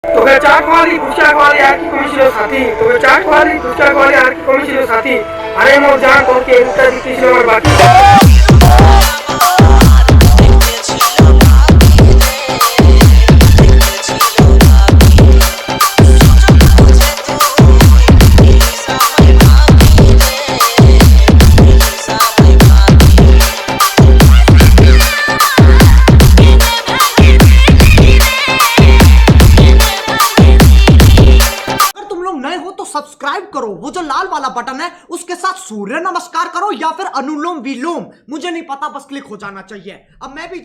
তোকে চা খাওয়ালি ফুচকা খাওয়ালি আর কি কমি ছিল সাথী, তোকে চা খাওয়ালি ফুচকা খাওয়ালি আর কি কমি ছিল সাথী। আরে মোর জান তোকে একটা দিতেছিল আমার বাকি। सब्सक्राइब करो, वो जो लाल वाला बटन है उसके साथ सूर्य नमस्कार करो या फिर अनुलोम विलोम, मुझे नहीं पता, बस क्लिक हो जाना चाहिए। अब मैं भी